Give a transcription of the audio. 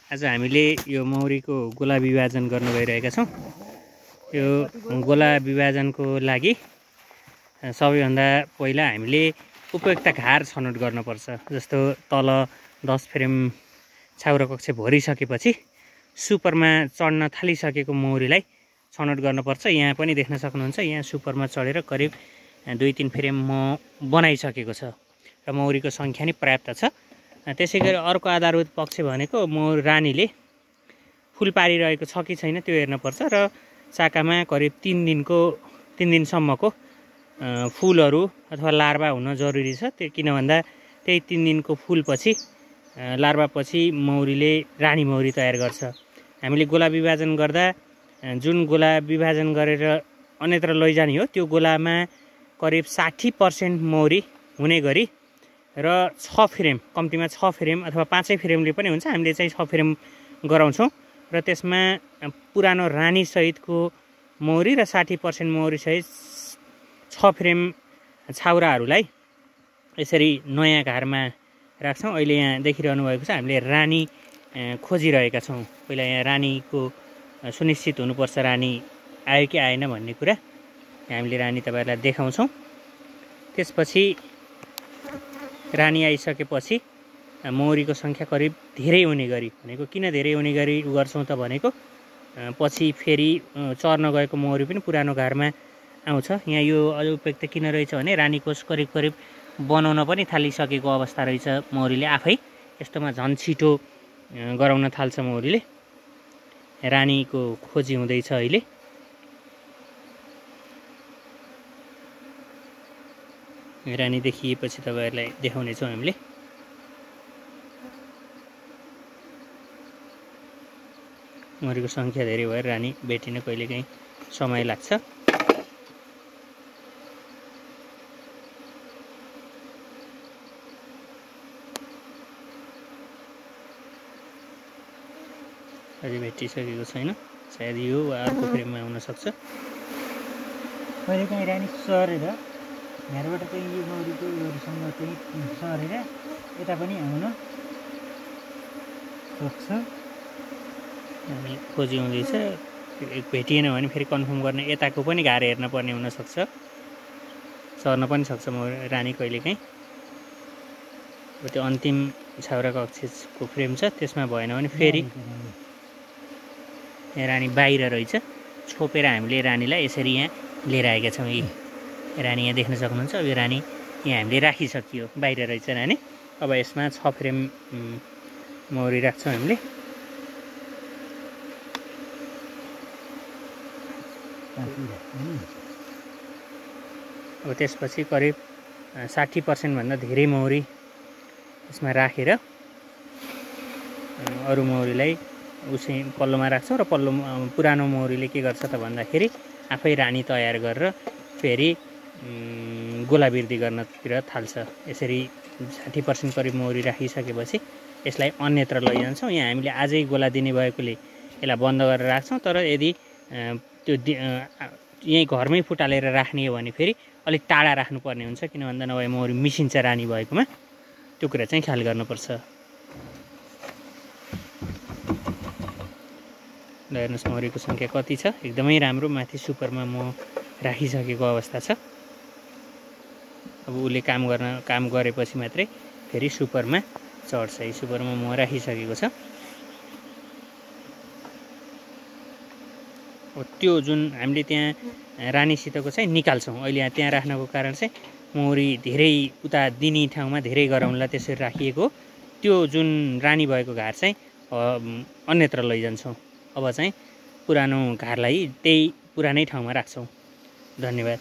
आज हामीले यो मौरीको गोला विभाजन गर्न गइरहेका छौं। यो गोला विभाजनको लागि सबैभन्दा पहिला हामीले उपयुक्त घार छनौट गर्नुपर्छ। जस्तो तल 10 फ्रेम छाउरा कक्ष भरिसकेपछि सुपरमा चढ्न थालिसकेको मौरीलाई छनौट गर्नुपर्छ। यहाँ पनि देख्न सक्नुहुन्छ, यहाँ सुपरमा चढेर करिब 2-3 फ्रेम म बनाइसकेको छ र मौरीको संख्या नि पर्याप्त छ। त्यसैगरी अर्को आधारभूत पक्ष भनेको रानीले फुल पारिरहेको छ कि छैन त्यो हेर्नुपर्छ र चाकामा करिब 3 दिनसम्मको फुलहरू अथवा लार्भा हुन जरुरी छ। त्यो किन भन्दा त्यही 3 दिनको फुलपछि लार्भापछि मौरीले रानी मौरी तयार गर्छ। हामीले गोला विभाजन गर्दा जुन गोला विभाजन गरेर अन्यत्र लैजाने हो त्यो गोलामा करिब 60% मौरी हुने गरी र 6 फ्रेम, कम्तीमा 6 फ्रेम अथवा 5 फ्रेमले पनि हुन्छ, हामीले चाहिँ 6 फ्रेम गराउँछौँ र त्यसमा पुरानो रानी सहितको मौरी र 60% मौरी सहित 6 फ्रेम छाउराहरूलाई यसरी नयाँ घरमा राख्छौँ। अहिले यहाँ देखिरहनु भएको छ, हामीले रानी खोजिरहेका छौँ। पहिला यहाँ रानीको सुनिश्चित हुनुपर्छ, रानी आयो कि आएन भन्ने कुरा। हामीले रानी तपाईहरुलाई देखाउँछौँ। त्यसपछि रानी आइसकेपछि मौरीको संख्या करिब धेरै हुने गरी, भनेको किन धेरै हुने गरी गर्छौँ त भनेको पछि फेरि चर्न गएको मौरी पनि पुरानो घरमा आउँछ। यहाँ यो अझ उपयुक्त किन रहेछ भने रानी कोष करिब बनाउन पनि थालिसकेको अवस्था रहेछ मौरीले आफै। यस्तोमा झन् छिटो गराउन थाल्छ मौरीले। रानीको खोजी हुँदैछ अहिले। रानी देखिएपछि तपाईहरुलाई देखाउनेछौँ हामीले। मौरीको संख्या धेरै भएर रानी भेटिन कहिलेकाहीँ समय लाग्छ। अझै भेटिसकेको छैन, सायद यो वा अर्को फ्रेममा हुन सक्छ। कहिलेकाहीँ रानी सरेर यहाँबाट चाहिँ यो मौरीको योसँग चाहिँ सरेर यता पनि आउन सक्छ। हामी खोजी हुँदैछ, भेटिएन भने फेरि कन्फर्म गर्न यताको पनि घार हेर्न पर्ने हुनसक्छ। सर्न पनि सक्छ रानी कहिलेकाहीँ। त्यो अन्तिम छाउरा कक्षको फ्रेम छ, त्यसमा भएन भने फेरि यहाँ रानी बाहिर रहेछ। छोपेर हामीले रानीलाई यसरी यहाँ लिएर आएका छौँ। यी रानी यहाँ देख्न सक्नुहुन्छ। यो रानी यहाँ हामीले राखिसकियो, बाहिर रहेछ रानी। अब यसमा 6 फ्रेम मौरी राख्छौँ हामीले। अब त्यसपछि करिब 60% भन्दा धेरै मौरी यसमा राखेर अरू मौरीलाई उसै पल्लोमा राख्छौँ र पुरानो मौरीले के गर्छ त भन्दाखेरि आफै रानी तयार गरेर फेरि गोला वृद्धि गर्नतिर थाल्छ। यसरी 60% करिब मौरी राखिसकेपछि यसलाई अन्यत्र लैजान्छौँ। यहाँ हामीले आजै गोला दिने भएकोले यसलाई बन्द गरेर राख्छौँ। तर यदि त्यो यहीँ घरमै फुटालेर राख्ने हो भने फेरि अलिक टाढा राख्नुपर्ने हुन्छ, किन भन्दा नभए मौरी मिसिन्छ रानी भएकोमा। त्यो कुरा चाहिँ ख्याल गर्नुपर्छ। ल हेर्नुहोस् मौरीको संख्या कति छ, एकदमै राम्रो। माथि सुपरमा म राखिसकेको अवस्था छ। अब उसले काम गरेपछि मात्रै फेरि सुपरमा चढ्छ। यी सुपरमा म राखिसकेको छ। त्यो जुन हामीले त्यहाँ रानीसितको चाहिँ निकाल्छौँ। अहिले यहाँ त्यहाँ राख्नको कारण चाहिँ मौरी धेरै उता दिने ठाउँमा धेरै गराउनलाई त्यसरी राखिएको। त्यो जुन रानी भएको घार चाहिँ अन्यत्र लैजान्छौँ। अब चाहिँ पुरानो घरलाई त्यही पुरानै ठाउँमा राख्छौँ। धन्यवाद।